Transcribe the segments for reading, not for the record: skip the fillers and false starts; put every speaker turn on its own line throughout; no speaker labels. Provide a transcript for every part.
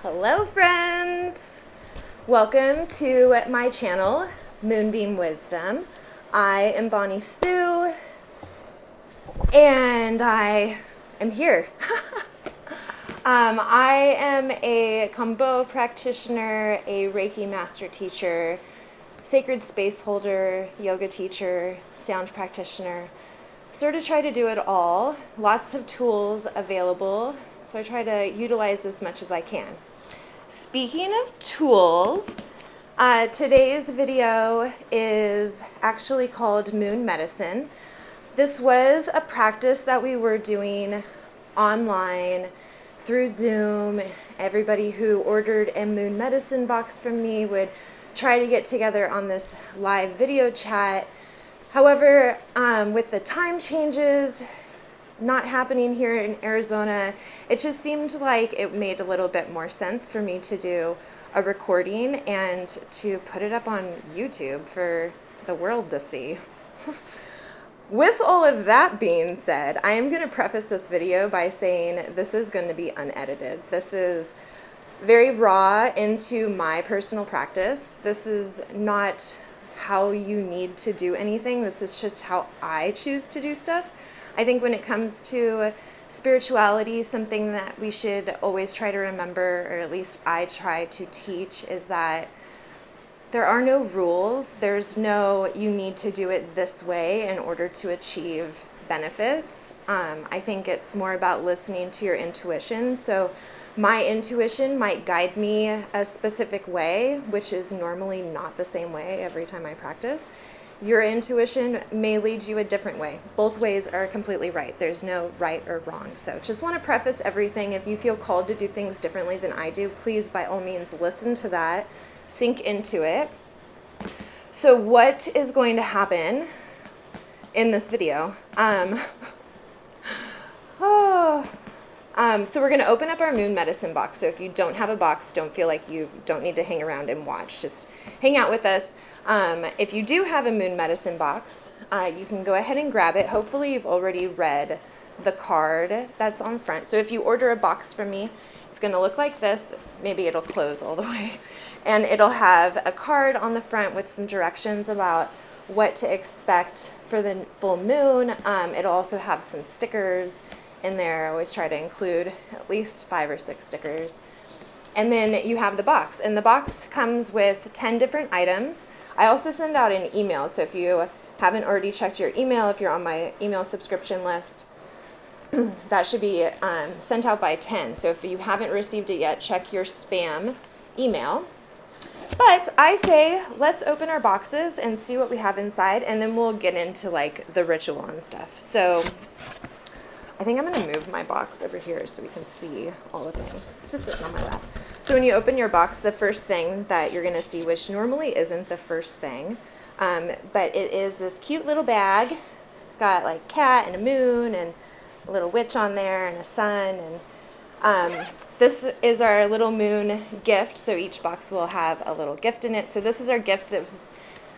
Hello friends! Welcome to my channel, Moonbeam Wisdom. I am Bonnie Sue and I am here. I am a Kambo practitioner, a Reiki master teacher, sacred space holder, yoga teacher, sound practitioner. Sort of try to do it all. Lots of tools available, so I try to utilize as much as I can. Speaking of tools, today's video is actually called Moon Medicine. This was a practice that we were doing online through Zoom. Everybody who ordered a Moon Medicine box from me would try to get together on this live video chat. However, with the time changes not happening here in Arizona, it just seemed like it made a little bit more sense for me to do a recording and to put it up on YouTube for the world to see. With all of that being said, I am going to preface this video by saying this is going to be unedited. This is very raw into my personal practice. This is not how you need to do anything. This is just how I choose to do stuff. I think when it comes to spirituality, something that we should always try to remember, or at least I try to teach, is that there are no rules. There's no, you need to do it this way in order to achieve benefits. I think it's more about listening to your intuition. So my intuition might guide me a specific way, which is normally not the same way every time I practice. Your intuition may lead you a different way. Both ways are completely right. There's no right or wrong. So just want to preface everything. If you feel called to do things differently than I do, please by all means listen to that, sink into it. So what is going to happen in this video? So we're going to open up our Moon Medicine box. So if you don't have a box, don't feel like you don't need to hang around and watch. Just hang out with us. If you do have a Moon Medicine box, you can go ahead and grab it. Hopefully you've already read the card that's on front. So if you order a box from me, it's going to look like this. Maybe it'll close all the way. And it'll have a card on the front with some directions about what to expect for the full moon. It'll also have some stickers in there. I always try to include at least 5 or 6 stickers. And then you have the box, and the box comes with 10 different items. I also send out an email, so if you haven't already checked your email, if you're on my email subscription list, that should be sent out by 10. So if you haven't received it yet, check your spam email. But I say, let's open our boxes and see what we have inside, and then we'll get into like the ritual and stuff. So I think I'm going to move my box over here so we can see all the things. It's just sitting on my lap. So when you open your box, the first thing that you're going to see, which normally isn't the first thing, but it is this cute little bag. It's got like cat and a moon and a little witch on there and a sun. And this is our little moon gift. So each box will have a little gift in it. So this is our gift this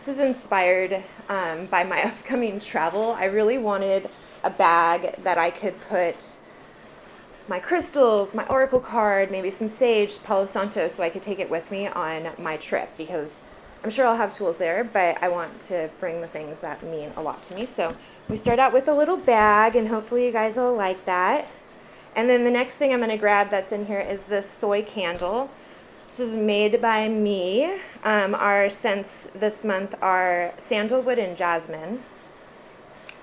is inspired by my upcoming travel. I really wanted a bag that I could put my crystals, my oracle card, maybe some sage, Palo Santo, so I could take it with me on my trip, because I'm sure I'll have tools there, but I want to bring the things that mean a lot to me. So we start out with a little bag, and hopefully you guys will like that. And then the next thing I'm going to grab that's in here is this soy candle. This is made by me. Our scents this month are sandalwood and jasmine.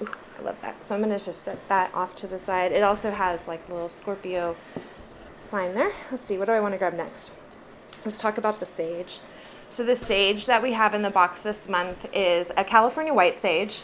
Ooh, I love that. So I'm going to just set that off to the side. It also has like the little Scorpio sign there. Let's see, what do I want to grab next? Let's talk about the sage. So the sage that we have in the box this month is a California white sage.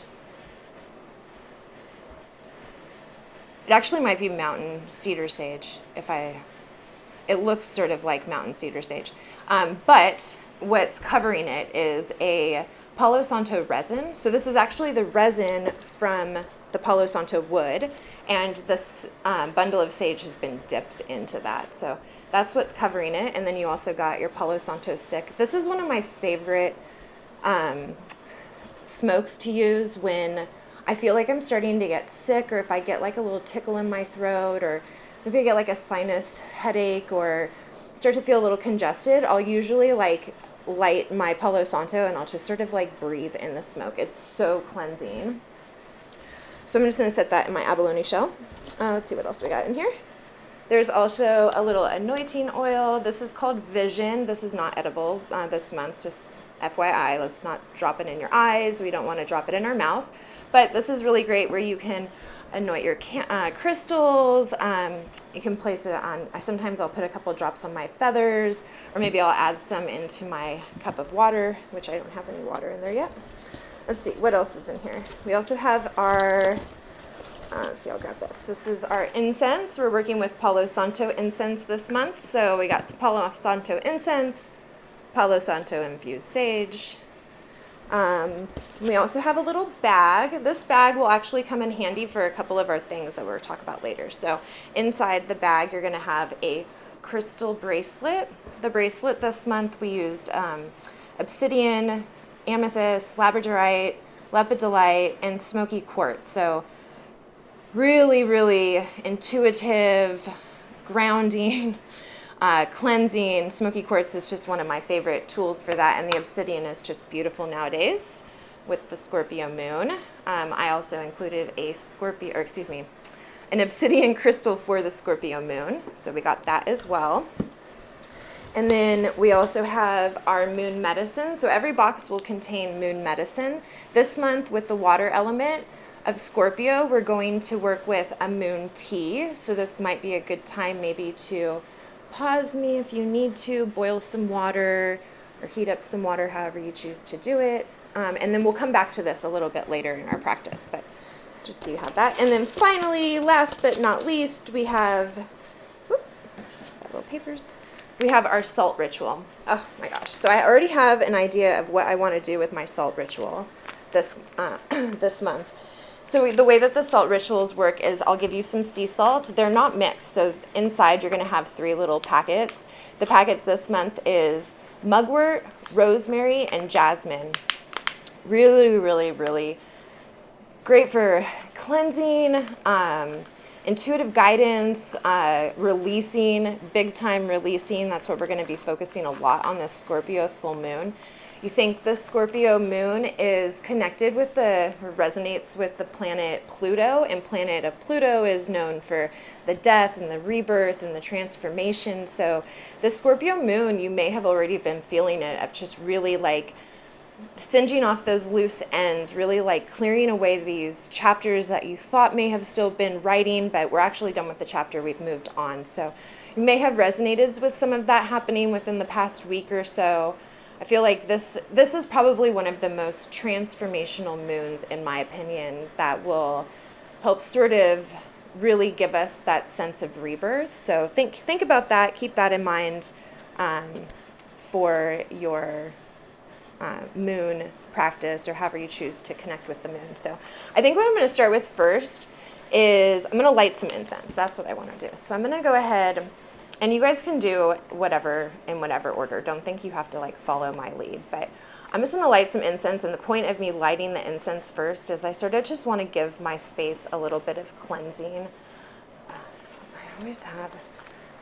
It actually might be mountain cedar sage. It looks sort of like mountain cedar sage. But what's covering it is a Palo Santo resin. So this is actually the resin from the Palo Santo wood, and this bundle of sage has been dipped into that. So that's what's covering it. And then you also got your Palo Santo stick. This is one of my favorite smokes to use when I feel like I'm starting to get sick, or if I get like a little tickle in my throat, or maybe I get like a sinus headache, or start to feel a little congested, I'll usually like light my Palo Santo and I'll just sort of like breathe in the smoke. It's so cleansing. So I'm just going to set that in my abalone shell. Let's see what else we got in here. There's also a little anointing oil. This is called Vision. This is not edible this month, just FYI. Let's not drop it in your eyes. We don't want to drop it in our mouth. But this is really great where you can anoint your crystals. You can place it on, sometimes I'll put a couple drops on my feathers, or maybe I'll add some into my cup of water, which I don't have any water in there yet. Let's see, what else is in here? We also have our, let's see, I'll grab this. This is our incense. We're working with Palo Santo incense this month. So we got Palo Santo incense, Palo Santo infused sage. We also have a little bag. This bag will actually come in handy for a couple of our things that we'll talk about later. So inside the bag, you're going to have a crystal bracelet. The bracelet this month we used obsidian, amethyst, labradorite, lepidolite, and smoky quartz. So really, really intuitive, grounding, cleansing. Smoky quartz is just one of my favorite tools for that, and the obsidian is just beautiful nowadays with the Scorpio moon. I also included an obsidian crystal for the Scorpio moon, so we got that as well. And then we also have our moon medicine. So every box will contain moon medicine. This month with the water element of Scorpio, we're going to work with a moon tea. So this might be a good time maybe to pause me if you need to, boil some water or heat up some water, however you choose to do it. And then we'll come back to this a little bit later in our practice, but just so you have that. And then finally, last but not least, we have, little papers. We have our salt ritual. Oh my gosh. So I already have an idea of what I want to do with my salt ritual this month. So the way that the salt rituals work is I'll give you some sea salt. They're not mixed. So inside you're going to have 3 little packets. The packets this month is mugwort, rosemary, and jasmine. Really, really, really great for cleansing, intuitive guidance, releasing, big time releasing. That's what we're going to be focusing a lot on this Scorpio full moon. You think the Scorpio moon is connected with resonates with the planet Pluto, and planet of Pluto is known for the death and the rebirth and the transformation. So the Scorpio moon, you may have already been feeling it of just really like singeing off those loose ends, really like clearing away these chapters that you thought may have still been writing, but we're actually done with the chapter, we've moved on. So you may have resonated with some of that happening within the past week or so. I feel like this is probably one of the most transformational moons, in my opinion, that will help sort of really give us that sense of rebirth. So think about that, keep that in mind for your moon practice, or however you choose to connect with the moon. So I think what I'm going to start with first is I'm going to light some incense. That's what I want to do. So I'm going to go ahead, and you guys can do whatever in whatever order. Don't think you have to like follow my lead, but I'm just going to light some incense. And the point of me lighting the incense first is I sort of just want to give my space a little bit of cleansing. I always have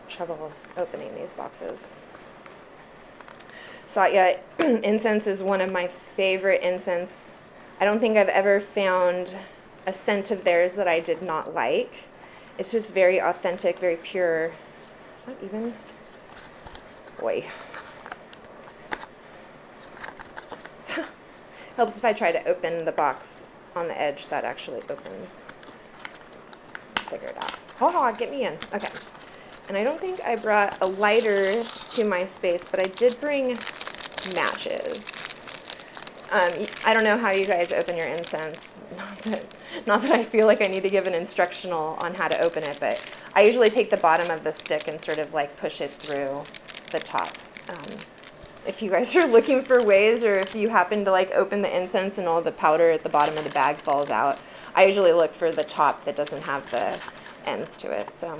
trouble opening these boxes. Satya incense is one of my favorite incense. I don't think I've ever found a scent of theirs that I did not like. It's just very authentic, very pure. Is that even? Boy. Helps if I try to open the box on the edge. That actually opens. Figure it out. Hold on, get me in. Okay. And I don't think I brought a lighter to my space, but I did bring matches. I don't know how you guys open your incense. Not that I feel like I need to give an instructional on how to open it, but I usually take the bottom of the stick and sort of like push it through the top. If you guys are looking for ways, or if you happen to like open the incense and all the powder at the bottom of the bag falls out, I usually look for the top that doesn't have the ends to it. So,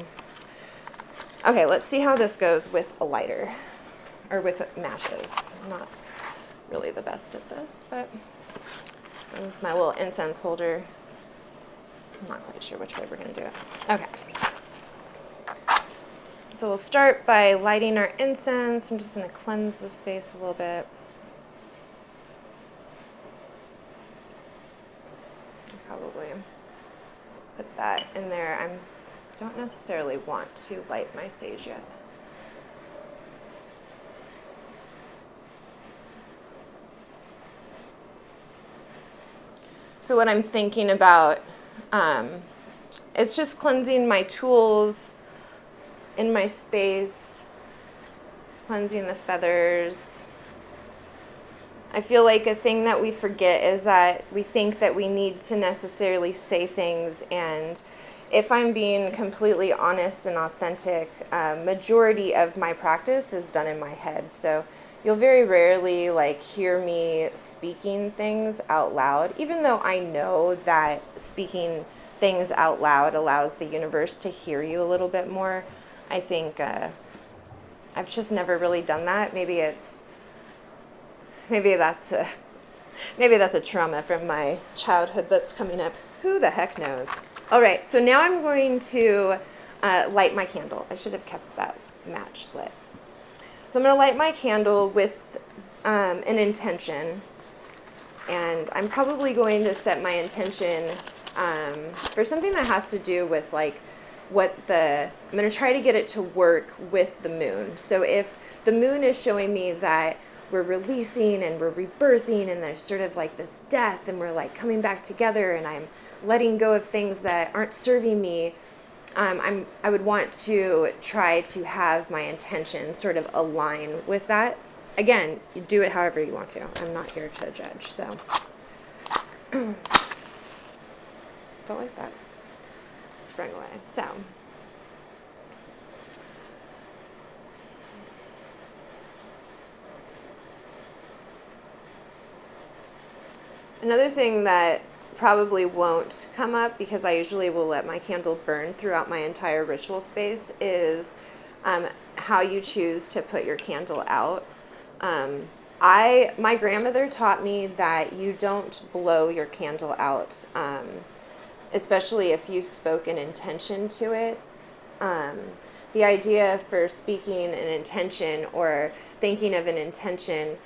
okay, let's see how this goes with a lighter, or with matches. I'm not really the best at this, but with my little incense holder, I'm not quite sure which way we're going to do it. Okay. So we'll start by lighting our incense. I'm just going to cleanse the space a little bit. Probably put that in there. I don't necessarily want to light my sage yet. So what I'm thinking about is just cleansing my tools in my space, cleansing the feathers. I feel like a thing that we forget is that we think that we need to necessarily say things, and if I'm being completely honest and authentic, majority of my practice is done in my head. So you'll very rarely like hear me speaking things out loud, even though I know that speaking things out loud allows the universe to hear you a little bit more. I think I've just never really done that. Maybe that's a trauma from my childhood that's coming up. Who the heck knows? All right, so now I'm going to light my candle. I should have kept that match lit. So I'm going to light my candle with an intention, and I'm probably going to set my intention for something that has to do with like I'm going to try to get it to work with the moon. So if the moon is showing me that we're releasing and we're rebirthing and there's sort of like this death and we're like coming back together and I'm letting go of things that aren't serving me, I would want to try to have my intention sort of align with that. Again, you do it however you want to. I'm not here to judge, so. Felt like that sprang away. So. Another thing that probably won't come up, because I usually will let my candle burn throughout my entire ritual space, is how you choose to put your candle out. My grandmother taught me that you don't blow your candle out, especially if you spoke an intention to it. The idea for speaking an intention or thinking of an intention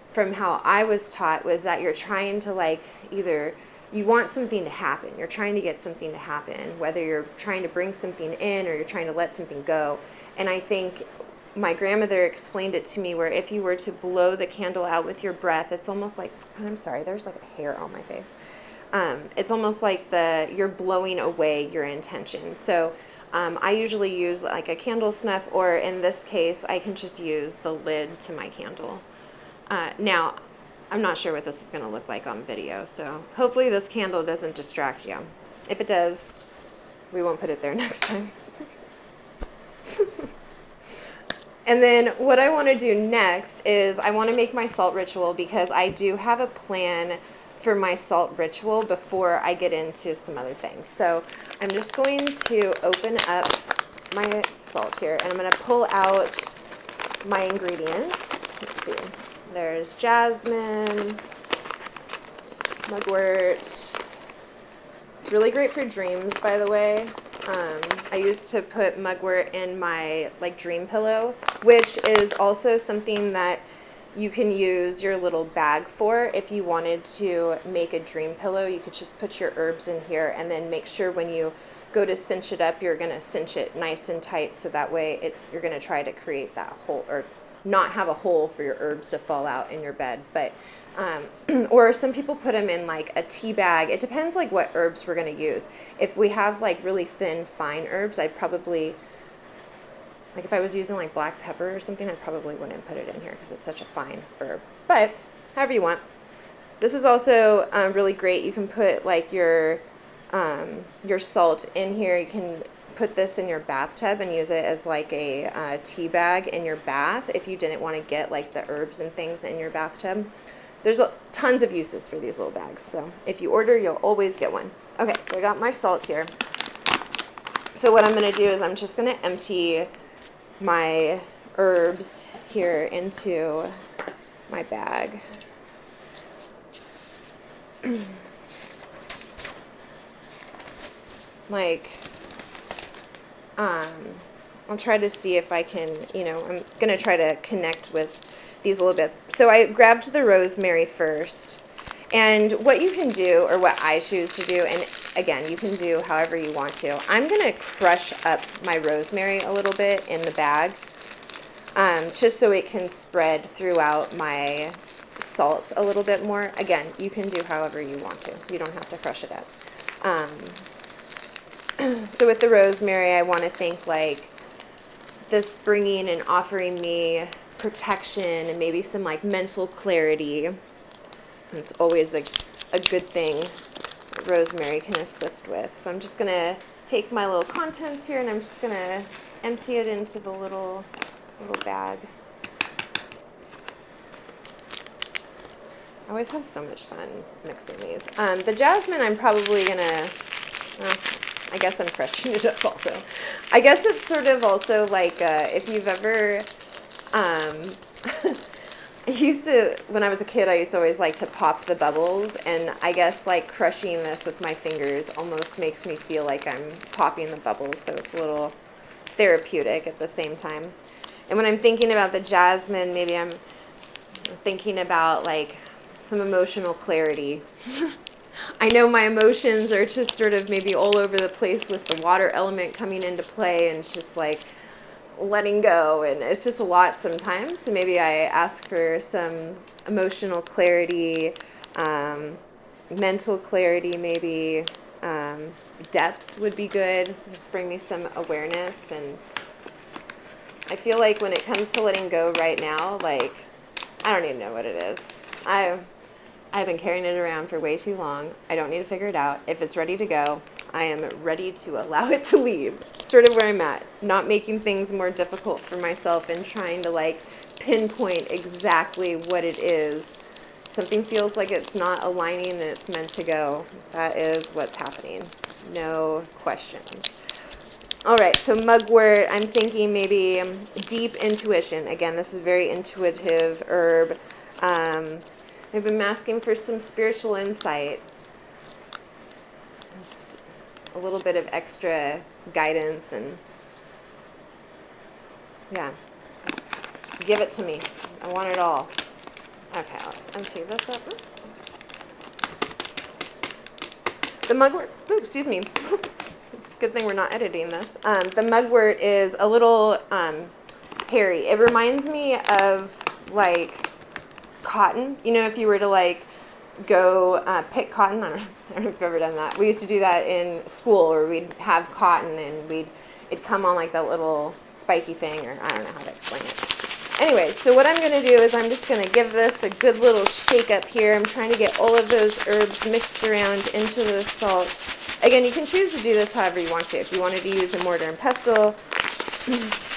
from how I was taught was that you're trying to like either you want something to happen, you're trying to get something to happen, whether you're trying to bring something in or you're trying to let something go. And I think my grandmother explained it to me where if you were to blow the candle out with your breath, it's almost like, and I'm sorry, there's like a hair on my face. It's almost like you're blowing away your intention. So I usually use like a candle snuff, or in this case, I can just use the lid to my candle. Now, I'm not sure what this is going to look like on video, so hopefully this candle doesn't distract you. If it does, we won't put it there next time. And then what I want to do next is I want to make my salt ritual, because I do have a plan for my salt ritual before I get into some other things. So I'm just going to open up my salt here, and I'm going to pull out my ingredients. Let's see. There's jasmine, mugwort. Really great for dreams, by the way. I used to put mugwort in my like dream pillow, which is also something that you can use your little bag for. If you wanted to make a dream pillow, you could just put your herbs in here, and then make sure when you go to cinch it up, you're going to cinch it nice and tight, so that way you're going to try to create that hole, or not have a hole for your herbs to fall out in your bed. But or some people put them in like a tea bag. It depends like what herbs we're going to use. If we have like really thin, fine herbs, I'd probably, like if I was using like black pepper or something, I probably wouldn't put it in here because it's such a fine herb. But however you want. This is also really great. You can put like your salt in here. You can put this in your bathtub and use it as like a tea bag in your bath if you didn't want to get like the herbs and things in your bathtub. There's tons of uses for these little bags, so if you order, you'll always get one. Okay, so I got my salt here. So what I'm going to do is I'm just going to empty my herbs here into my bag. I'll try to see if I can, you know, I'm going to try to connect with these a little bit. So I grabbed the rosemary first. And what you can do, or what I choose to do, and again, you can do however you want to. I'm going to crush up my rosemary a little bit in the bag, just so it can spread throughout my salt a little bit more. Again, you can do however you want to. You don't have to crush it up. So with the rosemary, I want to think like this bringing and offering me protection and maybe some like mental clarity. It's always a good thing that rosemary can assist with. So I'm just going to take my little contents here and I'm just going to empty it into the little bag. I always have so much fun mixing these. The jasmine I'm probably going to, I guess I'm crushing it up also. I guess it's sort of also like if you've ever... I used to, when I was a kid, I used to always like to pop the bubbles, and I guess like crushing this with my fingers almost makes me feel like I'm popping the bubbles, so it's a little therapeutic at the same time. And when I'm thinking about the jasmine, maybe I'm thinking about like some emotional clarity. I know my emotions are just sort of maybe all over the place with the water element coming into play, and it's just like letting go, and it's just a lot sometimes. So maybe I ask for some emotional clarity, mental clarity, maybe depth would be good. Just bring me some awareness. And I feel like when it comes to letting go right now, like I don't even know what it is. I've been carrying it around for way too long. I don't need to figure it out. If it's ready to go, I am ready to allow it to leave. Sort of where I'm at. Not making things more difficult for myself and trying to like pinpoint exactly what it is. Something feels like it's not aligning and it's meant to go. That is what's happening. No questions. All right, so mugwort, I'm thinking maybe deep intuition. Again, this is a very intuitive herb. I've been asking for some spiritual insight. Just a little bit of extra guidance, and yeah, just give it to me. I want it all. Okay, let's empty this up. The mugwort, excuse me. Good thing we're not editing this. The mugwort is a little hairy. It reminds me of like cotton. You know, if you were to like go pick cotton, I don't know if you've ever done that. We used to do that in school, where we'd have cotton and it'd come on like that little spiky thing, or I don't know how to explain it. Anyway, so what I'm going to do is I'm just going to give this a good little shake up here. I'm trying to get all of those herbs mixed around into the salt. Again, you can choose to do this however you want to. If you wanted to use a mortar and pestle,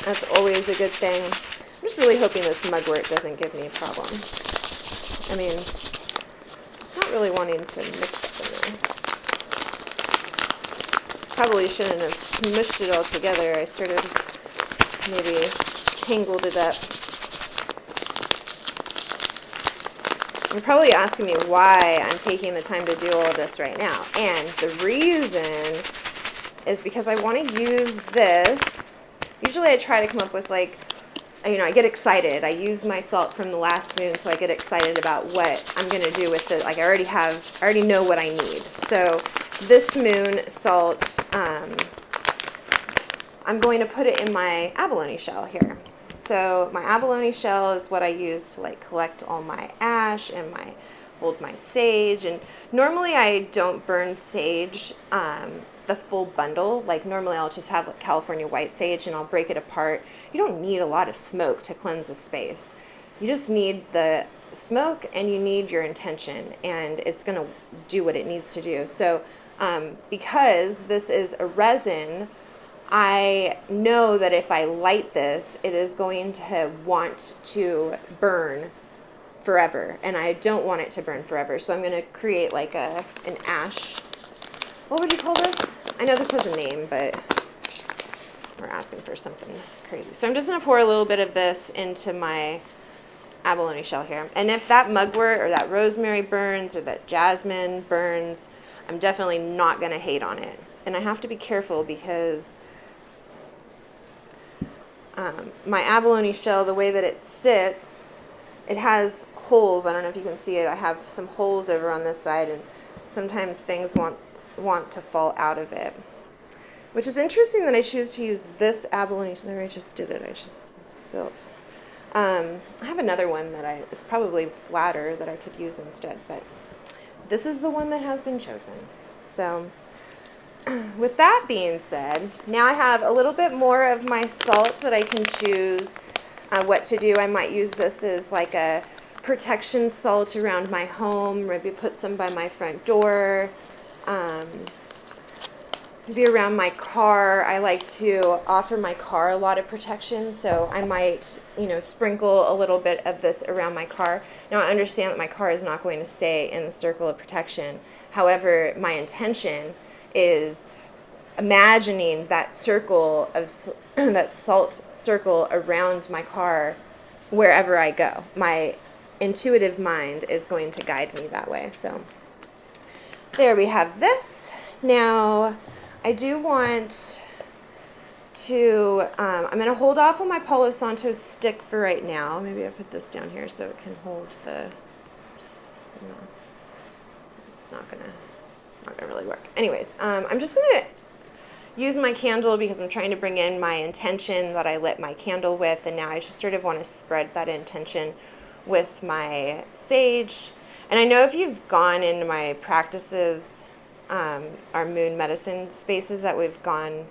that's always a good thing. I'm just really hoping this mugwort doesn't give me a problem. I mean, it's not really wanting to mix for me. Probably shouldn't have smushed it all together. I sort of maybe tangled it up. You're probably asking me why I'm taking the time to do all of this right now. And the reason is because I want to use this. Usually I try to come up with like, you know, I get excited. I use my salt from the last moon, so I get excited about what I'm going to do with it. Like I already know what I need. So this moon salt, I'm going to put it in my abalone shell here. So my abalone shell is what I use to like collect all my ash and hold my sage. And normally I don't burn sage, the full bundle. Like normally I'll just have like California white sage and I'll break it apart. You don't need a lot of smoke to cleanse a space. You just need the smoke and you need your intention, and it's going to do what it needs to do. So because this is a resin, I know that if I light this, it is going to want to burn forever, and I don't want it to burn forever. So I'm going to create like an ash. What would you call this? I know this has a name, but we're asking for something crazy. So I'm just going to pour a little bit of this into my abalone shell here. And if that mugwort or that rosemary burns or that jasmine burns, I'm definitely not going to hate on it. And I have to be careful because my abalone shell, the way that it sits, it has holes. I don't know if you can see it. I have some holes over on this side, and sometimes things want to fall out of it. Which is interesting that I choose to use this abalone. There, I just did it. I just spilled. I have another one that it's probably flatter that I could use instead, but this is the one that has been chosen. So with that being said, now I have a little bit more of my salt that I can choose what to do. I might use this as like a protection salt around my home, maybe put some by my front door, maybe around my car. I like to offer my car a lot of protection, so I might, sprinkle a little bit of this around my car. Now, I understand that my car is not going to stay in the circle of protection. However, my intention is imagining that circle of that salt circle around my car wherever I go. My intuitive mind is going to guide me that way. So there we have this. Now I do want to, I'm going to hold off on my Palo Santo stick for right now. Maybe I put this down here so it can hold the, it's not going to really work. Anyways, I'm just going to use my candle because I'm trying to bring in my intention that I lit my candle with, and now I just sort of want to spread that intention with my sage. And I know if you've gone into my practices, our moon medicine spaces that we've done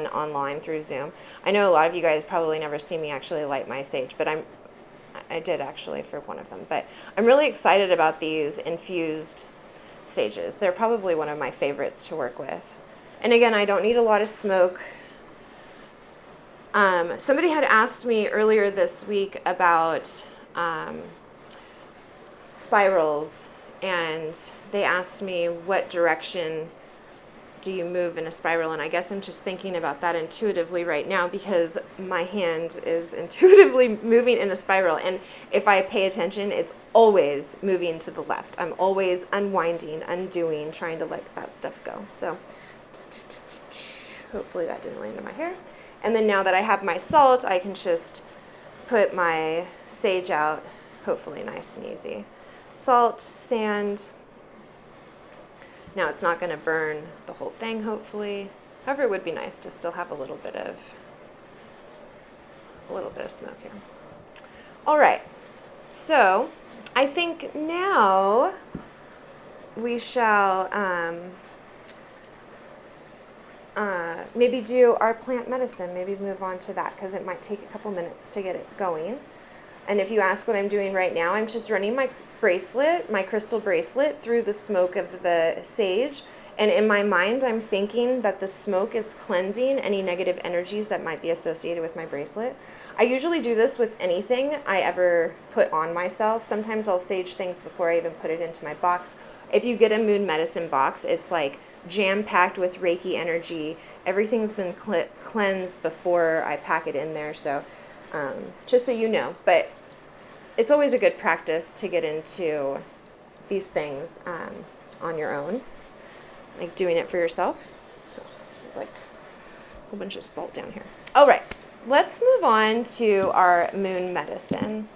online through Zoom, I know a lot of you guys probably never see me actually light my sage, but I did actually for one of them. But I'm really excited about these infused sages. They're probably one of my favorites to work with. And again, I don't need a lot of smoke. Somebody had asked me earlier this week about spirals, and they asked me what direction do you move in a spiral, and I guess I'm just thinking about that intuitively right now because my hand is intuitively moving in a spiral, and if I pay attention, it's always moving to the left. I'm always unwinding, undoing, trying to let that stuff go. So hopefully that didn't land in my hair. And then now that I have my salt, I can just put my sage out, hopefully nice and easy. Salt, sand. Now it's not going to burn the whole thing, hopefully. However, it would be nice to still have a little bit of smoke here. All right. So I think now we shall maybe do our plant medicine, maybe move on to that because it might take a couple minutes to get it going. And if you ask what I'm doing right now, I'm just running my bracelet, my crystal bracelet, through the smoke of the sage. And in my mind, I'm thinking that the smoke is cleansing any negative energies that might be associated with my bracelet. I usually do this with anything I ever put on myself. Sometimes I'll sage things before I even put it into my box. If you get a moon medicine box, it's like jam-packed with Reiki energy. Everything's been cleansed before I pack it in there. So just so you know, but it's always a good practice to get into these things on your own, like doing it for yourself. Like a whole bunch of salt down here. All right, let's move on to our moon medicine.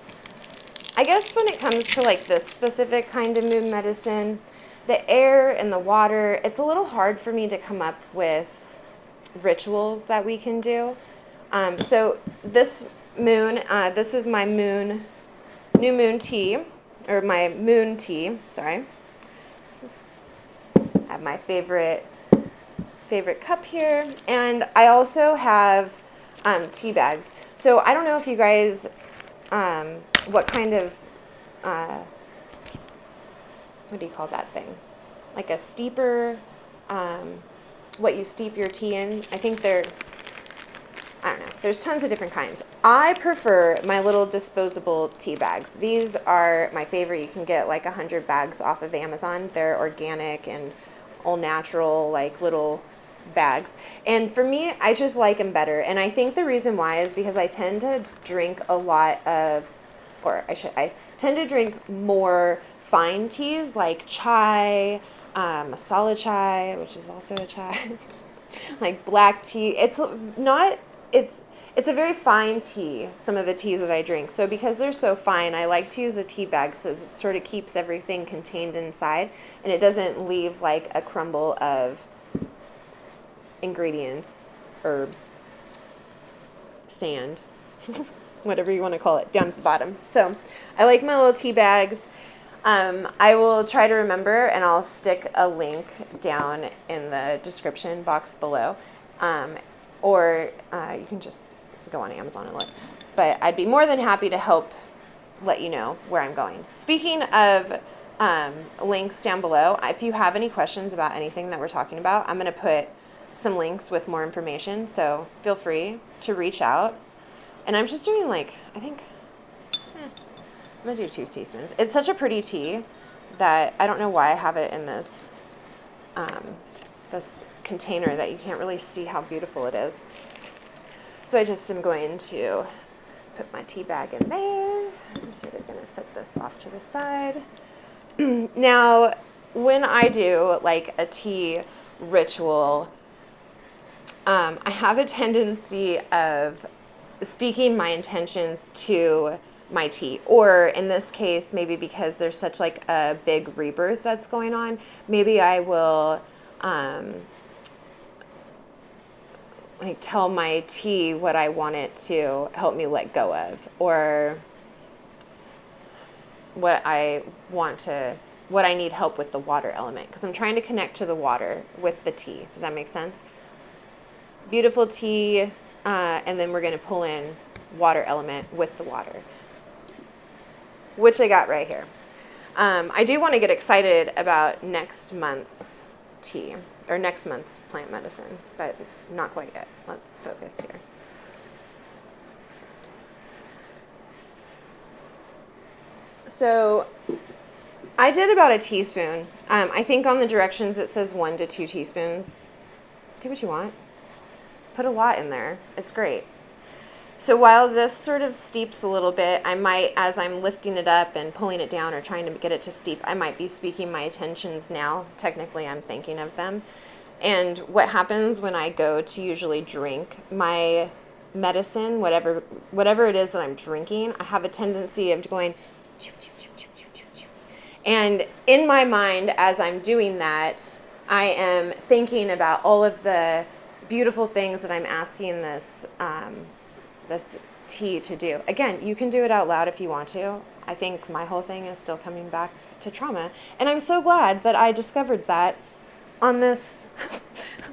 I guess when it comes to like this specific kind of moon medicine, the air and the water, it's a little hard for me to come up with rituals that we can do. So this moon, this is my new moon tea, or my moon tea, sorry. I have my favorite cup here, and I also have tea bags. So I don't know if you guys, what kind of, what do you call that thing? Like a steeper, what you steep your tea in. I think I don't know. There's tons of different kinds. I prefer my little disposable tea bags. These are my favorite. You can get like 100 bags off of Amazon. They're organic and all natural, like little bags. And for me, I just like them better. And I think the reason why is because I tend to drink a lot of, I tend to drink more fine teas like chai, masala chai, which is also a chai, like black tea. It's not it's a very fine tea, some of the teas that I drink. So because they're so fine, I like to use a tea bag so it sort of keeps everything contained inside and it doesn't leave like a crumble of ingredients, herbs, sand, whatever you want to call it, down at the bottom. So I like my little tea bags. I will try to remember, and I'll stick a link down in the description box below. Or you can just go on Amazon and look. But I'd be more than happy to help let you know where I'm going. Speaking of links down below, if you have any questions about anything that we're talking about, I'm going to put some links with more information. So feel free to reach out. And I'm just doing like, I think... I'm going to do 2 teaspoons. It's such a pretty tea that I don't know why I have it in this this container that you can't really see how beautiful it is. So I just am going to put my tea bag in there. I'm sort of going to set this off to the side. Now, when I do like a tea ritual, I have a tendency of speaking my intentions to my tea, or in this case, maybe because there's such like a big rebirth that's going on, maybe I will like tell my tea what I want it to help me let go of, or what I need help with the water element, because I'm trying to connect to the water with the tea. Does that make sense? Beautiful tea, and then we're going to pull in water element with the water, which I got right here. I do want to get excited about next month's tea, or next month's plant medicine, but not quite yet. Let's focus here. So I did about a teaspoon. I think on the directions it says 1 to 2 teaspoons. Do what you want. Put a lot in there. It's great. So while this sort of steeps a little bit, I might, as I'm lifting it up and pulling it down or trying to get it to steep, I might be speaking my intentions now. Technically, I'm thinking of them. And what happens when I go to usually drink my medicine, whatever it is that I'm drinking, I have a tendency of going, and in my mind, as I'm doing that, I am thinking about all of the beautiful things that I'm asking this tea to do. Again, you can do it out loud if you want to. I think my whole thing is still coming back to trauma. And I'm so glad that I discovered that on this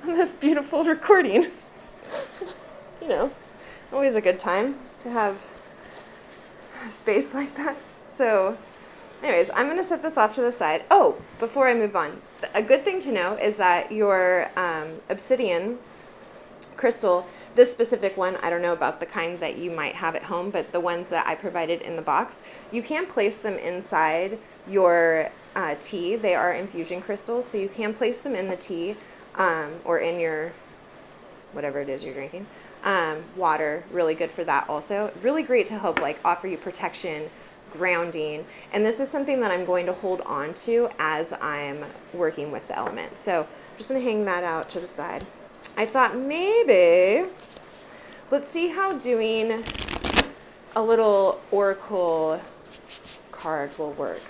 on this beautiful recording. You know, always a good time to have a space like that. So anyways, I'm going to set this off to the side. Oh, before I move on, a good thing to know is that your Obsidian crystal, this specific one, I don't know about the kind that you might have at home, but the ones that I provided in the box, you can place them inside your tea. They are infusion crystals, so you can place them in the tea or in your whatever it is you're drinking. Water, really good for that also. Really great to help like offer you protection, grounding, and this is something that I'm going to hold on to as I'm working with the element. So I'm just going to hang that out to the side. I thought maybe, let's see how doing a little oracle card will work.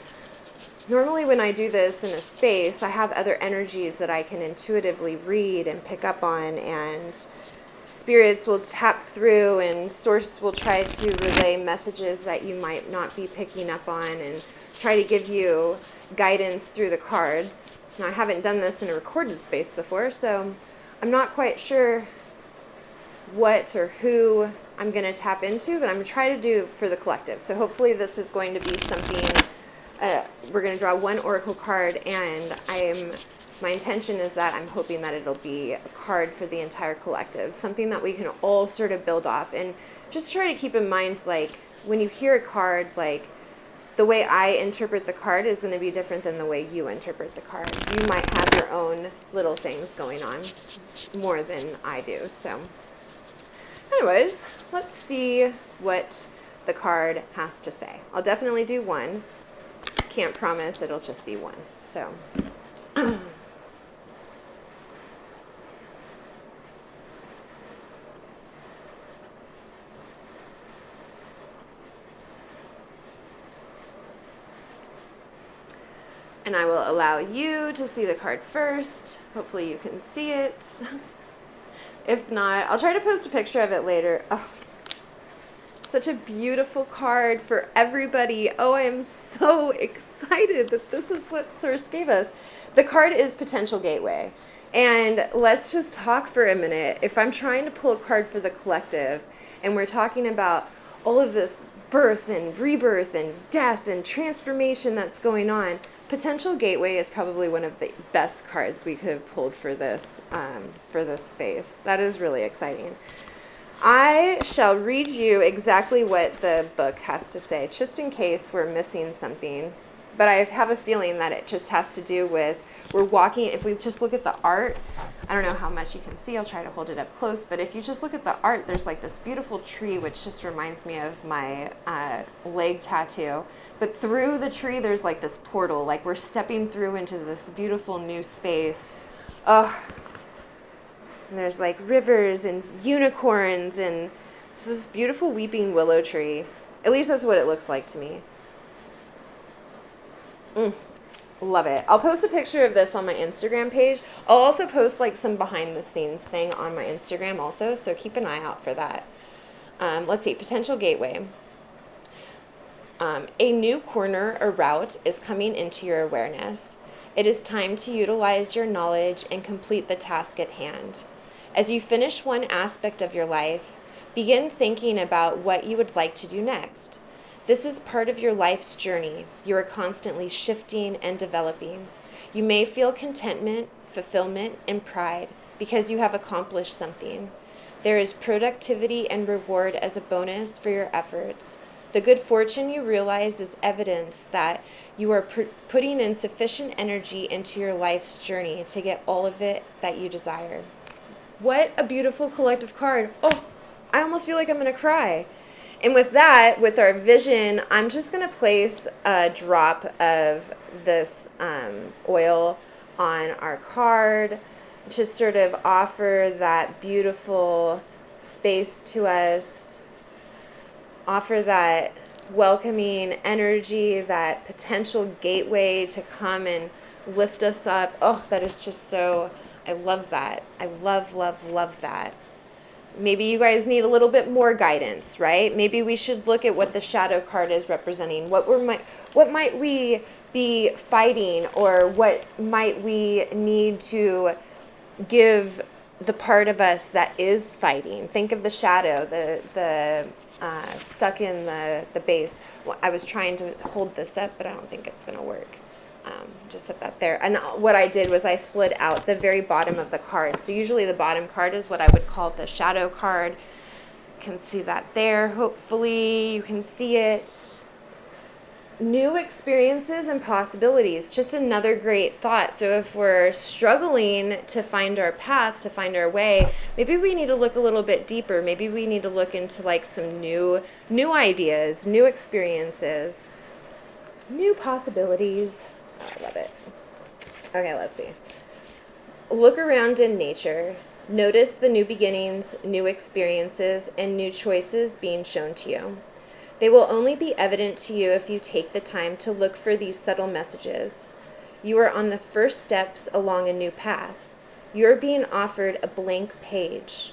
Normally when I do this in a space, I have other energies that I can intuitively read and pick up on, and spirits will tap through and source will try to relay messages that you might not be picking up on and try to give you guidance through the cards. Now, I haven't done this in a recorded space before, so I'm not quite sure what or who I'm going to tap into, but I'm going to try to do for the collective. So hopefully this is going to be something, we're going to draw one oracle card, and my intention is that I'm hoping that it'll be a card for the entire collective, something that we can all sort of build off. And just try to keep in mind, like, when you hear a card, like, the way I interpret the card is going to be different than the way you interpret the card. You might have your own little things going on more than I do. So anyways, let's see what the card has to say. I'll definitely do one. Can't promise it'll just be one. So And I will allow you to see the card first. Hopefully you can see it. If not, I'll try to post a picture of it later. Oh, such a beautiful card for everybody. Oh, I am so excited that this is what Source gave us. The card is Potential Gateway. And let's just talk for a minute. If I'm trying to pull a card for the collective, and we're talking about all of this birth and rebirth and death and transformation that's going on, Potential Gateway is probably one of the best cards we could have pulled for this space. That is really exciting. I shall read you exactly what the book has to say, just in case we're missing something. But I have a feeling that it just has to do with, we're walking, if we just look at the art, I don't know how much you can see, I'll try to hold it up close, but if you just look at the art, there's like this beautiful tree, which just reminds me of my leg tattoo. But through the tree, there's like this portal, like we're stepping through into this beautiful new space. Oh, and there's like rivers and unicorns, and it's this beautiful weeping willow tree. At least that's what it looks like to me. Love it. I'll post a picture of this on my Instagram page. I'll also post like some behind the scenes thing on my Instagram also, so keep an eye out for that. Let's see, Potential Gateway. A new corner or route is coming into your awareness. It is time to utilize your knowledge and complete the task at hand. As you finish one aspect of your life, begin thinking about what you would like to do next. This is part of your life's journey. You are constantly shifting and developing. You may feel contentment, fulfillment, and pride because you have accomplished something. There is productivity and reward as a bonus for your efforts. The good fortune you realize is evidence that you are putting in sufficient energy into your life's journey to get all of it that you desire. What a beautiful collective card. Oh, I almost feel like I'm going to cry. And with that, with our vision, I'm just going to place a drop of this oil on our card to sort of offer that beautiful space to us, offer that welcoming energy, that potential gateway to come and lift us up. Oh, that is just so, I love that. I love, love, love that. Maybe you guys need a little bit more guidance, right? Maybe we should look at what the shadow card is representing. What might we be fighting, or what might we need to give the part of us that is fighting? Think of the shadow, the stuck in the base. Well, I was trying to hold this up, but I don't think it's going to work. Just set that there. And what I did was I slid out the very bottom of the card. So usually the bottom card is what I would call the shadow card. You can see that there. Hopefully you can see it. New experiences and possibilities. Just another great thought. So if we're struggling to find our path, to find our way, maybe we need to look a little bit deeper. Maybe we need to look into like some new ideas, new experiences, new possibilities. I love it. Okay, let's see. Look around in nature. Notice the new beginnings, new experiences, and new choices being shown to you. They will only be evident to you if you take the time to look for these subtle messages. You are on the first steps along a new path. You are being offered a blank page.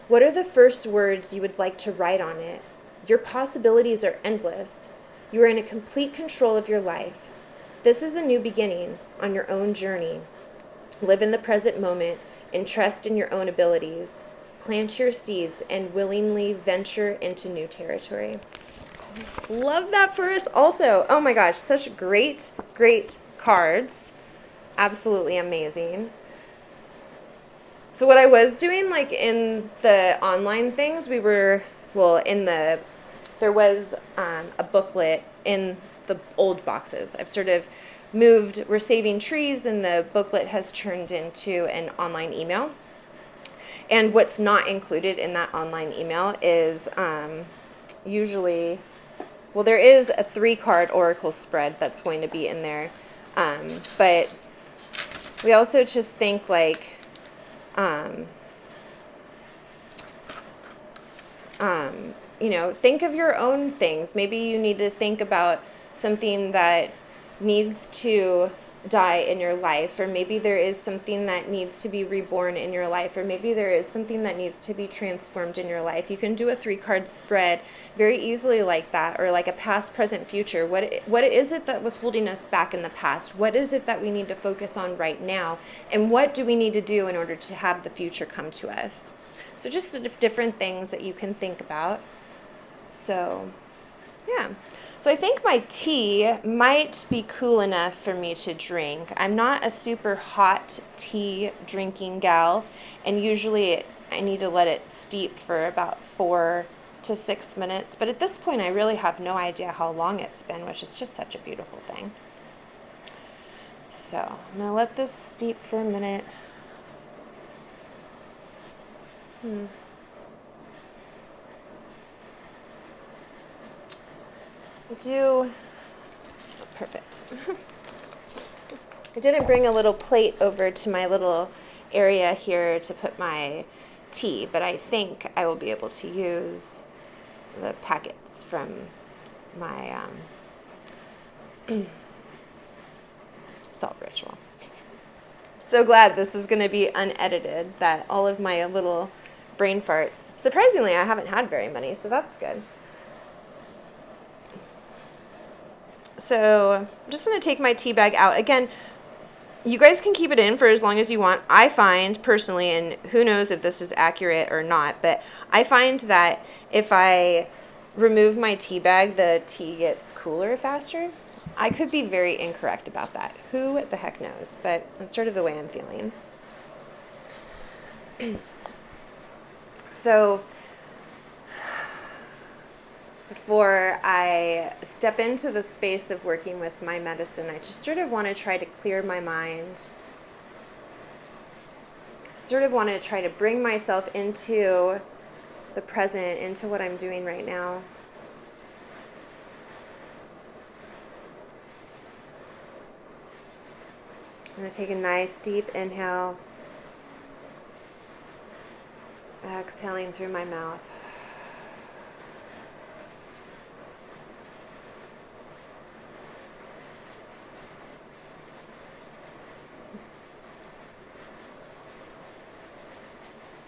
What are the first words you would like to write on it? Your possibilities are endless. You are in complete control of your life. This is a new beginning on your own journey. Live in the present moment and trust in your own abilities. Plant your seeds and willingly venture into new territory. Love that for us also. Oh my gosh, such great cards. Absolutely amazing. So what I was doing, like in the online things, there was a booklet in the old boxes. I've sort of moved, we're saving trees, and the booklet has turned into an online email. And what's not included in that online email is usually, well, there is a 3-card oracle spread that's going to be in there. But we also just think like, think of your own things. Maybe you need to think about something that needs to die in your life, or maybe there is something that needs to be reborn in your life, or maybe there is something that needs to be transformed in your life. You can do a 3-card spread very easily like that, or like a past, present, future. What is it that was holding us back in the past? What is it that we need to focus on right now? And what do we need to do in order to have the future come to us? So just the different things that you can think about. So, yeah. So I think my tea might be cool enough for me to drink. I'm not a super hot tea drinking gal, and usually I need to let it steep for about 4 to 6 minutes. But at this point, I really have no idea how long it's been, which is just such a beautiful thing. So I'm going to let this steep for a minute. Perfect. I didn't bring a little plate over to my little area here to put my tea, but I think I will be able to use the packets from my salt ritual. So glad this is going to be unedited, that all of my little brain farts. Surprisingly, I haven't had very many, so that's good. So I'm just going to take my tea bag out. Again, you guys can keep it in for as long as you want. I find personally, and who knows if this is accurate or not, but I find that if I remove my tea bag, the tea gets cooler faster. I could be very incorrect about that. Who the heck knows? But that's sort of the way I'm feeling. So before I step into the space of working with my medicine, I just sort of want to try to clear my mind. Sort of want to try to bring myself into the present, into what I'm doing right now. I'm going to take a nice deep inhale, exhaling through my mouth.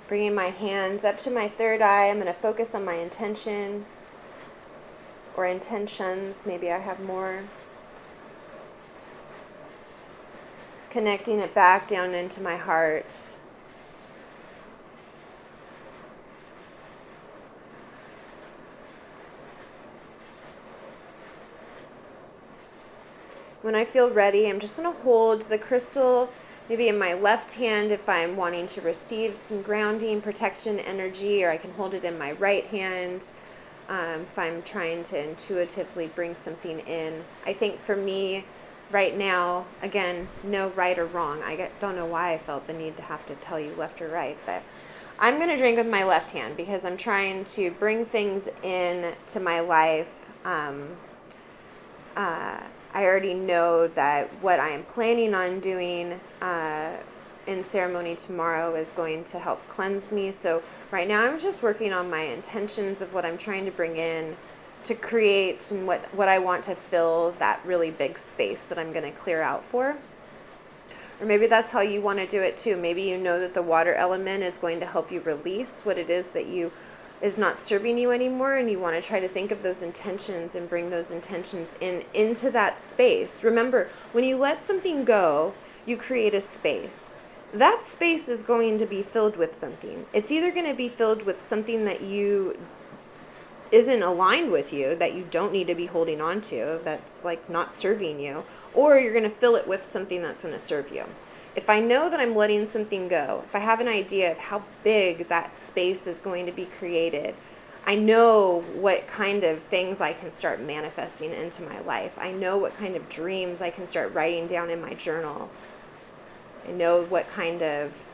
Bringing my hands up to my third eye, I'm going to focus on my intention, or intentions, maybe I have more. Connecting it back down into my heart. When I feel ready, I'm just going to hold the crystal maybe in my left hand if I'm wanting to receive some grounding, protection energy, or I can hold it in my right hand if I'm trying to intuitively bring something in. I think for me right now, again, no right or wrong. I don't know why I felt the need to have to tell you left or right, but I'm going to drink with my left hand because I'm trying to bring things in to my life. I already know that what I am planning on doing in ceremony tomorrow is going to help cleanse me. So right now I'm just working on my intentions of what I'm trying to bring in to create and what I want to fill that really big space that I'm going to clear out for. Or maybe that's how you want to do it too. Maybe you know that the water element is going to help you release what it is that is not serving you anymore, and you want to try to think of those intentions and bring those intentions into that space. Remember, when you let something go, you create a space. That space is going to be filled with something. It's either going to be filled with something that isn't aligned with you, that you don't need to be holding on to, that's like not serving you, or you're going to fill it with something that's going to serve you. If I know that I'm letting something go, if I have an idea of how big that space is going to be created, I know what kind of things I can start manifesting into my life. I know what kind of dreams I can start writing down in my journal. I know what kind of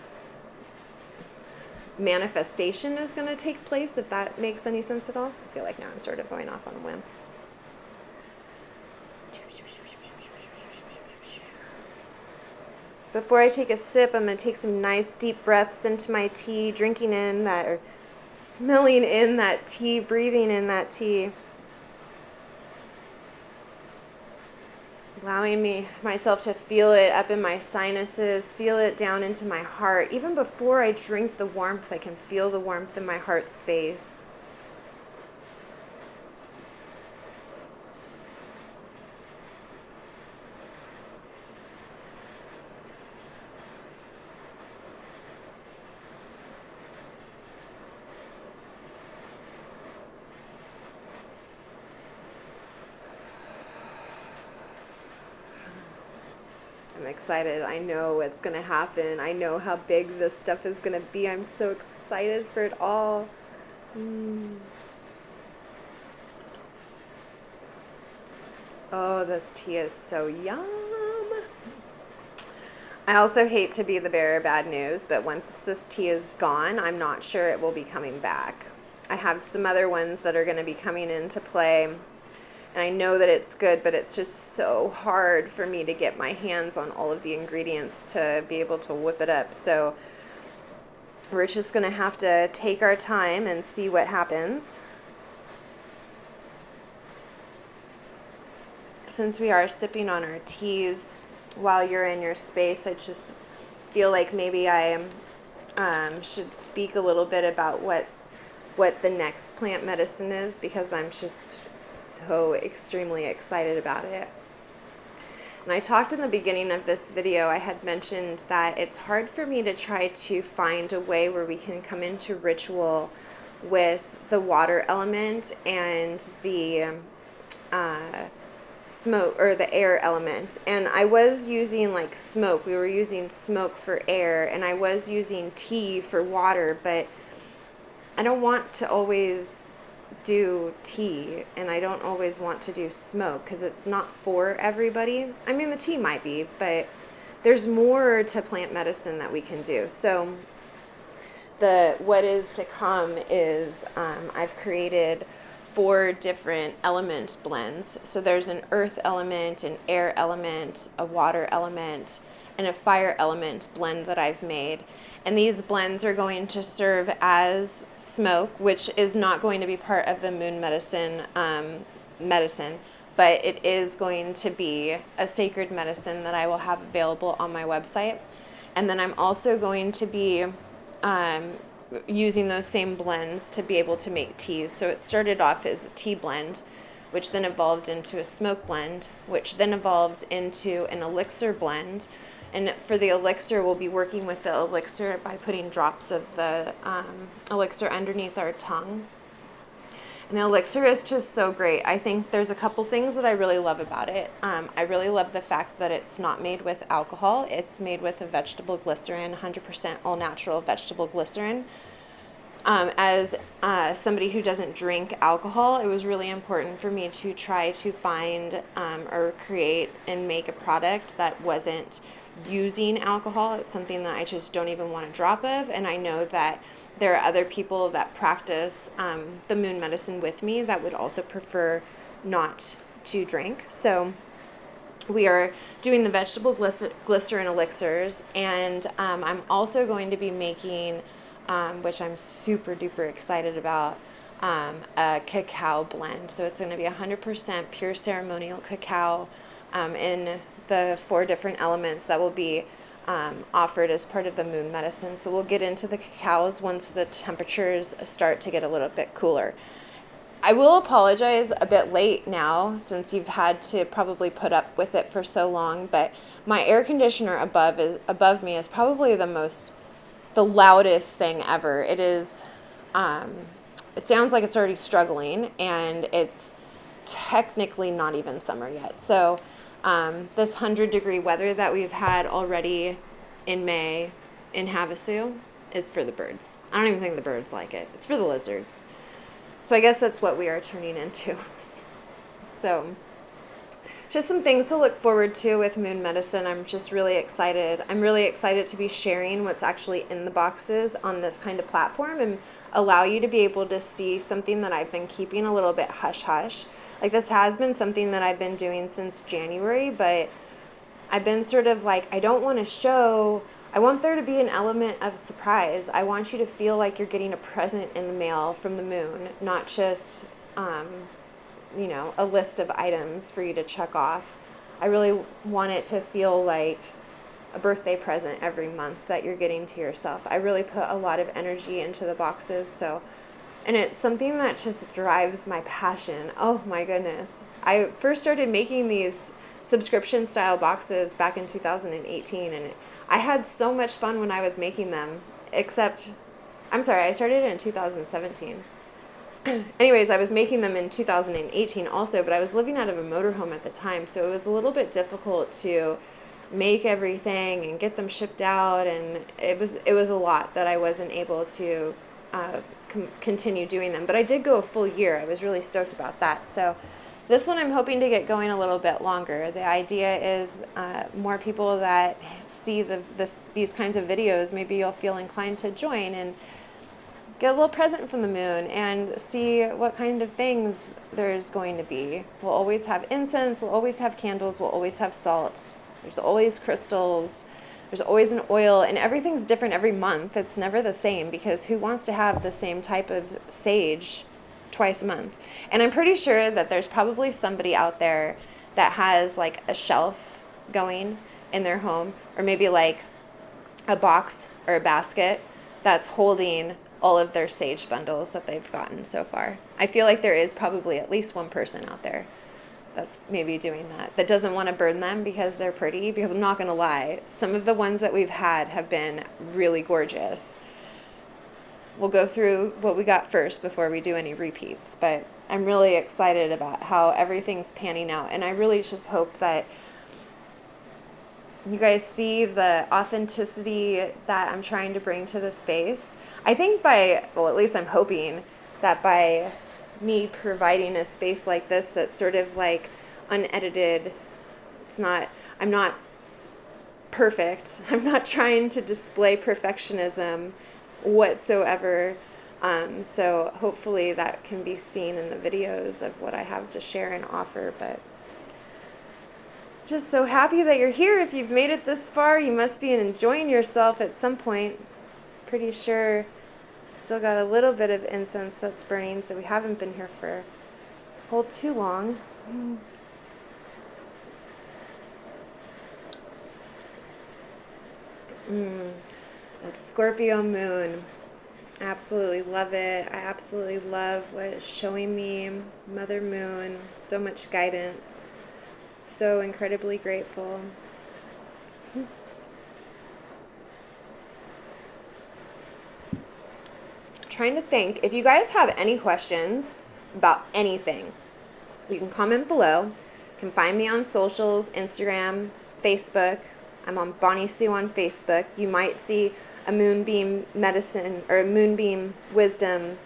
manifestation is going to take place, if that makes any sense at all. I feel like now I'm sort of going off on a whim. Before I take a sip, I'm going to take some nice deep breaths into my tea, drinking in that, or smelling in that tea, breathing in that tea. Allowing myself to feel it up in my sinuses, feel it down into my heart. Even before I drink the warmth, I can feel the warmth in my heart space. I'm excited. I know what's going to happen. I know how big this stuff is going to be. I'm so excited for it all. Oh, this tea is so yum. I also hate to be the bearer of bad news, but once this tea is gone, I'm not sure it will be coming back. I have some other ones that are going to be coming into play, and I know that it's good, but it's just so hard for me to get my hands on all of the ingredients to be able to whip it up. So we're just going to have to take our time and see what happens. Since we are sipping on our teas while you're in your space, I just feel like maybe I should speak a little bit about what the next plant medicine is, because I'm just so extremely excited about it. And I talked in the beginning of this video, I had mentioned that it's hard for me to try to find a way where we can come into ritual with the water element and the smoke or the air element. And I was using like smoke. We were using smoke for air, and I was using tea for water, but I don't want to always do tea, and I don't always want to do smoke because it's not for everybody. I mean, the tea might be, but there's more to plant medicine that we can do. So what is to come is I've created 4 different element blends. So there's an earth element, an air element, a water element, and a fire element blend that I've made. And these blends are going to serve as smoke, which is not going to be part of the moon medicine, but it is going to be a sacred medicine that I will have available on my website. And then I'm also going to be using those same blends to be able to make teas. So it started off as a tea blend, which then evolved into a smoke blend, which then evolved into an elixir blend. And for the elixir, we'll be working with the elixir by putting drops of the elixir underneath our tongue. And the elixir is just so great. I think there's a couple things that I really love about it. I really love the fact that it's not made with alcohol. It's made with a vegetable glycerin, 100% all natural vegetable glycerin. As somebody who doesn't drink alcohol, it was really important for me to try to find or create and make a product that wasn't using alcohol. It's something that I just don't even want a drop of, and I know that there are other people that practice the moon medicine with me that would also prefer not to drink. So we are doing the vegetable glycerin elixirs, and I'm also going to be making, which I'm super duper excited about, a cacao blend. So it's going to be 100% pure ceremonial cacao in the 4 different elements that will be offered as part of the moon medicine. So we'll get into the cacaos once the temperatures start to get a little bit cooler. I will apologize a bit late now, since you've had to probably put up with it for so long, but my air conditioner above me is probably the loudest thing ever. It is, it sounds like it's already struggling, and it's technically not even summer yet. So this 100-degree weather that we've had already in May in Havasu is for the birds. I don't even think the birds like it. It's for the lizards. So I guess that's what we are turning into. So just some things to look forward to with moon medicine. I'm just really excited. I'm really excited to be sharing what's actually in the boxes on this kind of platform and allow you to be able to see something that I've been keeping a little bit hush-hush. Like, this has been something that I've been doing since January, but I've been sort of like, I don't want to show, I want there to be an element of surprise. I want you to feel like you're getting a present in the mail from the moon, not just, a list of items for you to check off. I really want it to feel like a birthday present every month that you're getting to yourself. I really put a lot of energy into the boxes, and it's something that just drives my passion. Oh my goodness. I first started making these subscription style boxes back in 2018, and I had so much fun when I was making them, except, I'm sorry, I started in 2017. Anyways, I was making them in 2018 also, but I was living out of a motorhome at the time, so it was a little bit difficult to make everything and get them shipped out, and it was a lot that I wasn't able to continue doing them. But I did go a full year. I was really stoked about that. So this one I'm hoping to get going a little bit longer. The idea is more people that see these kinds of videos, maybe you'll feel inclined to join and get a little present from the moon and see what kind of things there's going to be. We'll always have incense, we'll always have candles, we'll always have salt. There's always crystals, there's always an oil, and everything's different every month. It's never the same, because who wants to have the same type of sage twice a month? And I'm pretty sure that there's probably somebody out there that has like a shelf going in their home, or maybe like a box or a basket that's holding all of their sage bundles that they've gotten so far. I feel like there is probably at least one person out there that's maybe doing that doesn't want to burn them because they're pretty, because I'm not going to lie, some of the ones that we've had have been really gorgeous. We'll go through what we got first before we do any repeats, but I'm really excited about how everything's panning out, and I really just hope that you guys see the authenticity that I'm trying to bring to the space. I think at least I'm hoping that by me providing a space like this that's sort of like unedited, I'm not perfect. I'm not trying to display perfectionism whatsoever. So hopefully that can be seen in the videos of what I have to share and offer. But just so happy that you're here. If you've made it this far, you must be enjoying yourself at some point. Pretty sure still got a little bit of incense that's burning, so we haven't been here for a whole too long. That's Scorpio moon. I absolutely love it. I absolutely love what it's showing me. Mother Moon, so much guidance. So incredibly grateful. Trying to think, if you guys have any questions about anything, you can comment below. You can find me on socials, Instagram, Facebook. I'm on Bonnie Sue on Facebook. You might see a Moonbeam Medicine or Moonbeam Wisdom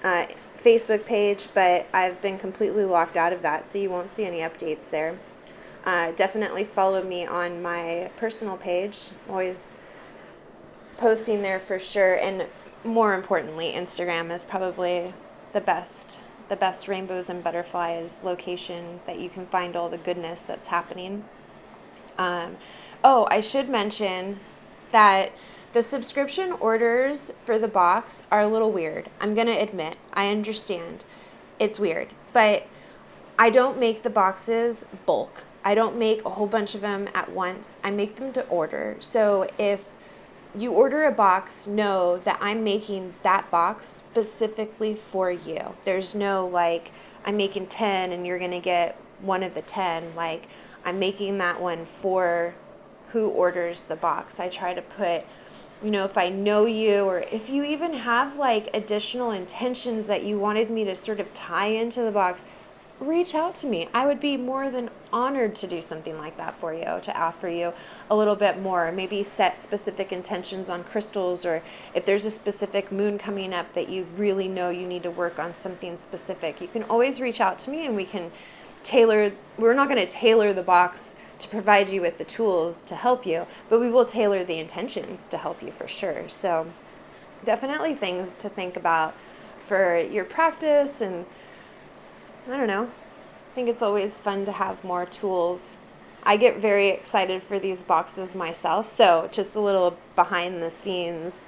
Facebook page, but I've been completely locked out of that, so you won't see any updates there. Definitely follow me on my personal page. Always posting there for sure, and more importantly, Instagram is probably the best rainbows and butterflies location that you can find all the goodness that's happening. I should mention that the subscription orders for the box are a little weird. I'm going to admit, I understand. It's weird, but I don't make the boxes bulk. I don't make a whole bunch of them at once. I make them to order. So if you order a box, know that I'm making that box specifically for you. There's no like, I'm making 10 and you're going to get one of the 10. Like, I'm making that one for who orders the box. I try to put, if I know you, or if you even have like additional intentions that you wanted me to sort of tie into the box, reach out to me. I would be more than honored to do something like that for you, to offer you a little bit more, maybe set specific intentions on crystals, or if there's a specific moon coming up that you really know you need to work on something specific, you can always reach out to me and we can we're not going to tailor the box to provide you with the tools to help you, but we will tailor the intentions to help you for sure. So definitely things to think about for your practice, and I don't know. I think it's always fun to have more tools. I get very excited for these boxes myself. So just a little behind the scenes.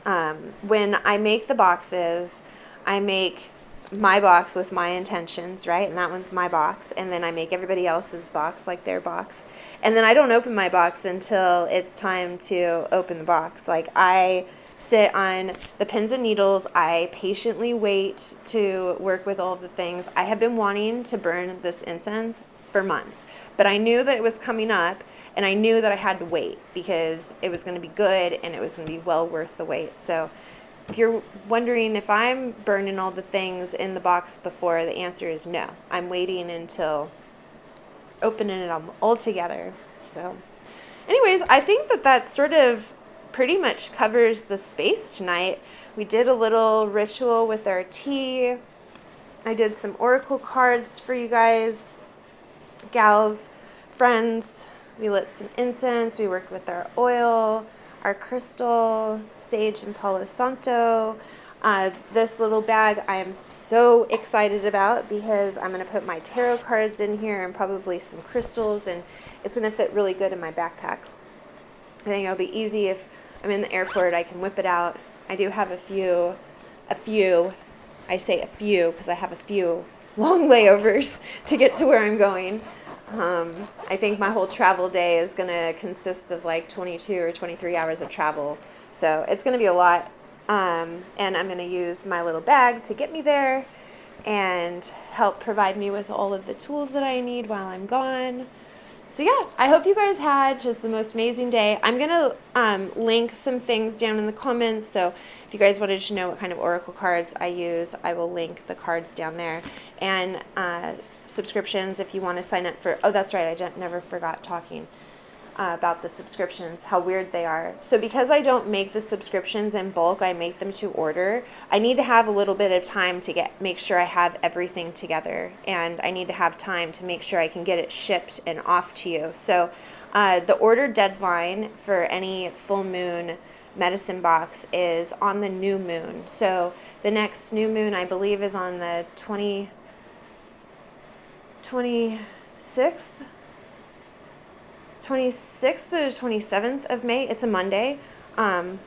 When I make the boxes, I make my box with my intentions, right? And that one's my box. And then I make everybody else's box like their box. And then I don't open my box until it's time to open the box. Like, I sit on the pins and needles. I patiently wait to work with all the things. I have been wanting to burn this incense for months, but I knew that it was coming up, and I knew that I had to wait because it was going to be good and it was going to be well worth the wait. So if you're wondering if I'm burning all the things in the box before, the answer is no. I'm waiting until opening it all together. So anyways, I think that sort of pretty much covers the space tonight. We did a little ritual with our tea. I did some oracle cards for you guys, gals, friends. We lit some incense. We worked with our oil, our crystal, sage and Palo Santo. This little bag I am so excited about because I'm going to put my tarot cards in here and probably some crystals, and it's going to fit really good in my backpack. I think it'll be easy if I'm in the airport. I can whip it out. I do have a few, I say a few because I have a few long layovers to get to where I'm going. I think my whole travel day is going to consist of like 22 or 23 hours of travel. So it's going to be a lot. And I'm going to use my little bag to get me there and help provide me with all of the tools that I need while I'm gone. So yeah, I hope you guys had just the most amazing day. I'm going to link some things down in the comments. So if you guys wanted to know what kind of oracle cards I use, I will link the cards down there. And subscriptions if you want to sign up for, oh, that's right, I never forgot talking about the subscriptions, how weird they are. So because I don't make the subscriptions in bulk, I make them to order. I need to have a little bit of time to make sure I have everything together, and I need to have time to make sure I can get it shipped and off to you. So the order deadline for any full moon medicine box is on the new moon. So the next new moon, I believe, is on the 26th or 27th of May. It's a Monday. I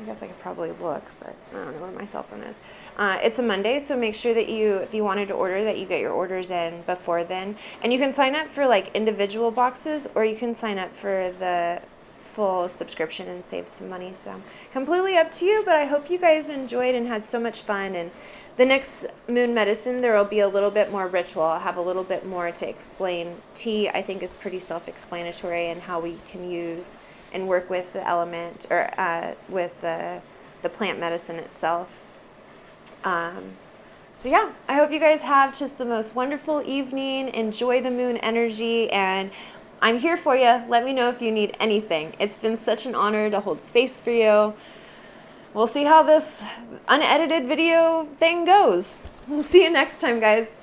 guess I could probably look, but I don't know where my cell phone is. It's a Monday, so make sure that if you wanted to order, that you get your orders in before then. And you can sign up for like individual boxes, or you can sign up for the full subscription and save some money. So completely up to you, but I hope you guys enjoyed and had so much fun. And the next moon medicine, there will be a little bit more ritual. I'll have a little bit more to explain. Tea, I think, is pretty self-explanatory, and how we can use and work with the element, or with the plant medicine itself. So yeah, I hope you guys have just the most wonderful evening. Enjoy the moon energy, and I'm here for you. Let me know if you need anything. It's been such an honor to hold space for you. We'll see how this unedited video thing goes. We'll see you next time, guys.